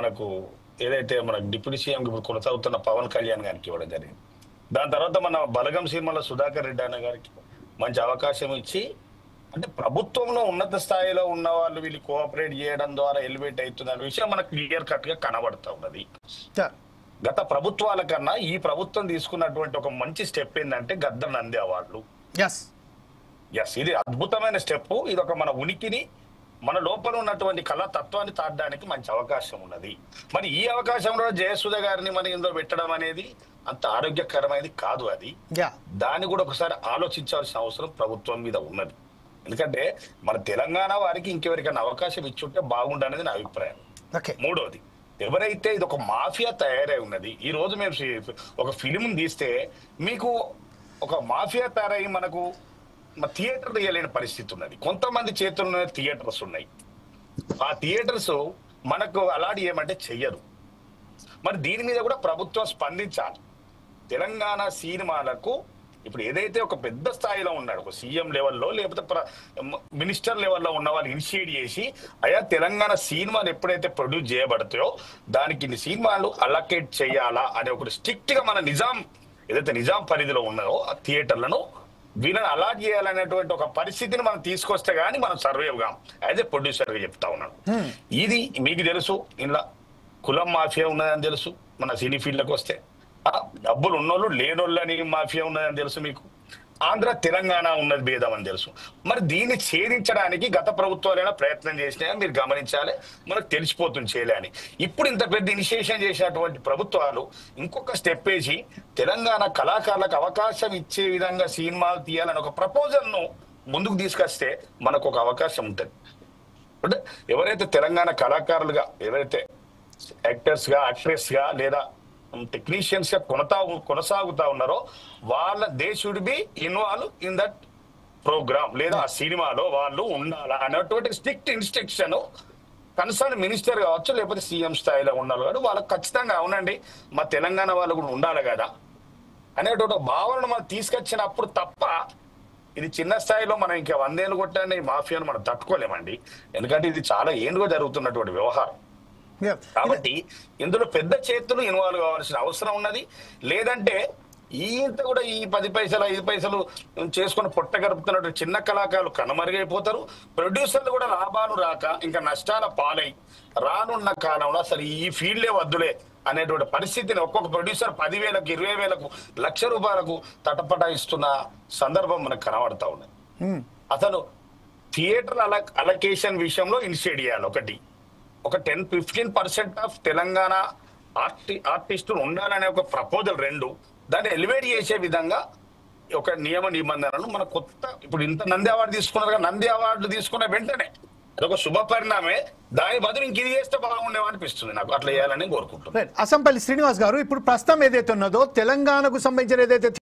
మనకు ఏదైతే మన డిప్యూటీ సీఎం ఇప్పుడు కొనసాగుతున్న పవన్ కళ్యాణ్ గారికి ఇవ్వడం జరిగింది. దాని తర్వాత మన బలగం సినిమాలో సుధాకర్ రెడ్డి అన్న గారికి మంచి అవకాశం ఇచ్చి, అంటే ప్రభుత్వంలో ఉన్నత స్థాయిలో ఉన్న వాళ్ళు వీళ్ళు కోఆపరేట్ చేయడం ద్వారా ఎలివేట్ అవుతుంది అనే విషయం మనకు క్లియర్ కట్ గా కనబడతా ఉన్నది. గత ప్రభుత్వాల కన్నా ఈ ప్రభుత్వం తీసుకున్నటువంటి ఒక మంచి స్టెప్ ఏంటంటే గద్దర్ నంది అవార్డులు. ఇది అద్భుతమైన స్టెప్. ఇది ఒక మన ఉనికిని, మన లోపల ఉన్నటువంటి కళా తత్వాన్ని తాడడానికి మంచి అవకాశం ఉన్నది. మరి ఈ అవకాశంలో జయసుధ గారిని మన ఇందులో పెట్టడం అనేది అంత ఆరోగ్యకరమైనది కాదు. అది దాన్ని కూడా ఒకసారి ఆలోచించాల్సిన అవసరం ప్రభుత్వం మీద ఉన్నది. ఎందుకంటే మన తెలంగాణ వారికి ఇంకెవరికైనా అవకాశం ఇచ్చుంటే బాగుండనేది నా అభిప్రాయం. మూడోది, ఎవరైతే ఇది ఒక మాఫియా తయారై ఉన్నది, ఈ రోజు మేము ఒక ఫిలిం తీస్తే మీకు ఒక మాఫియా తయారై మనకు థియేటర్ తీయలేని పరిస్థితి ఉన్నది. కొంతమంది చేతుల్లో థియేటర్స్ ఉన్నాయి. ఆ థియేటర్స్ మనకు అలాంటి ఏమంటే చెయ్యరు. మరి దీని మీద కూడా ప్రభుత్వం స్పందించాలి. తెలంగాణ సినిమాలకు ఇప్పుడు ఏదైతే ఒక పెద్ద స్థాయిలో ఉన్నాడు, ఒక సీఎం లెవెల్లో లేకపోతే మినిస్టర్ లెవెల్లో ఉన్న వాళ్ళు ఇనిషియేట్ చేసి, అయా తెలంగాణ సినిమాలు ఎప్పుడైతే ప్రొడ్యూస్ చేయబడతాయో దానికి ఇన్ని సినిమాలు అలొకేట్ చేయాలా అనే ఒక స్ట్రిక్ట్ గా మన నిజాం ఏదైతే నిజాం పరిధిలో ఉన్నదో ఆ థియేటర్లను వీళ్ళని అలాట్ చేయాలనేటువంటి ఒక పరిస్థితిని మనం తీసుకొస్తే గానీ మనం survive com. As a producer గా చెప్తా ఉన్నాను. ఇది మీకు తెలుసు, ఇలా కులం మాఫియా ఉన్నదని తెలుసు. మన సినీ ఫీల్డ్కి వస్తే డబ్బులు ఉన్నోళ్ళు లేనోళ్ళని మాఫియా ఉన్నదని తెలుసు. మీకు ఆంధ్ర తెలంగాణ ఉన్నది భేదం అని తెలుసు. మరి దీన్ని ఛేదించడానికి గత ప్రభుత్వాలైనా ప్రయత్నం చేసినా మీరు గమనించాలి. మనకు తెలిసిపోతుంది చేయలేని. ఇప్పుడు ఇంత పెద్ద ఇనిషియేషన్ చేసినటువంటి ప్రభుత్వాలు ఇంకొక స్టెప్ వేసి తెలంగాణ కళాకారులకు అవకాశం ఇచ్చే విధంగా సినిమాలు తీయాలని ఒక ప్రపోజల్ ను ముందుకు తీసుకొస్తే మనకు ఒక అవకాశం ఉంటుంది. అంటే ఎవరైతే తెలంగాణ కళాకారులుగా, ఎవరైతే యాక్టర్స్ గా, యాక్ట్రెస్ గా లేదా టెక్నీషియన్స్ గా కొనసాగుతా ఉన్నారో వాళ్ళ they should be involve in that program, లేదా ఆ సినిమాలో వాళ్ళు ఉండాలా అనేటువంటి స్ట్రిక్ట్ ఇన్స్ట్రక్షన్ కన్సర్న్ మినిస్టర్ కావచ్చు, లేకపోతే సీఎం స్థాయిలో ఉండాలి కాదు, వాళ్ళకి ఖచ్చితంగా అవునండి మా తెలంగాణ వాళ్ళు కూడా ఉండాలి కదా అనేటువంటి భావనను మనం తీసుకొచ్చినప్పుడు తప్ప ఇది చిన్న స్థాయిలో మనం ఇంకా 100 ఏళ్ళు కొట్టాన్ని మాఫియాను మనం తట్టుకోలేమండి. ఎందుకంటే ఇది చాలా ఏళ్ళుగా జరుగుతున్నటువంటి వ్యవహారం. కాబట్టి ఇందులో పెద్ద చేతులు ఇన్వాల్వ్ కావాల్సిన అవసరం ఉన్నది. లేదంటే ఇంత కూడా ఈ 10 పైసలు 5 పైసలు చేసుకుని పొట్ట గడుపుతున్నట్టు చిన్న కళాకారులు కనుమరుగైపోతారు. ప్రొడ్యూసర్లు కూడా లాభాలు రాక ఇంకా నష్టాల పాలై రానున్న కాలంలో అసలు ఈ ఫీల్డే వద్దులే అనేటువంటి పరిస్థితిని ఒక్కొక్క ప్రొడ్యూసర్ 10,000కు 20,000కు ₹1,00,000 తటపటాయిస్తున్న సందర్భం మనకు కనబడతా ఉన్నది. అసలు థియేటర్ అలొకేషన్ విషయంలో ఇనిషియేట్ చేయాలి. ఒక 10-15% ఆఫ్ తెలంగాణ ఆర్టిస్టులు ఉండాలనే ఒక ప్రపోజల్. 2, దాన్ని ఎలివేట్ చేసే విధంగా ఒక నియమ నిబంధనలు మన కొత్త. ఇప్పుడు ఇంత నంది అవార్డు తీసుకున్నారు, నంది అవార్డు తీసుకున్న వెంటనే అదొక శుభ పరిణామే. దాని బదులు ఇంక ఇది చేస్తే బాగుండేవా అనిపిస్తుంది నాకు. అట్లా చేయాలని కోరుకుంటున్నాను. అసంపల్లి శ్రీనివాస్ గారు, ఇప్పుడు ప్రస్తుతం ఏదైతే ఉన్నదో తెలంగాణకు సంబంధించిన ఏదైతే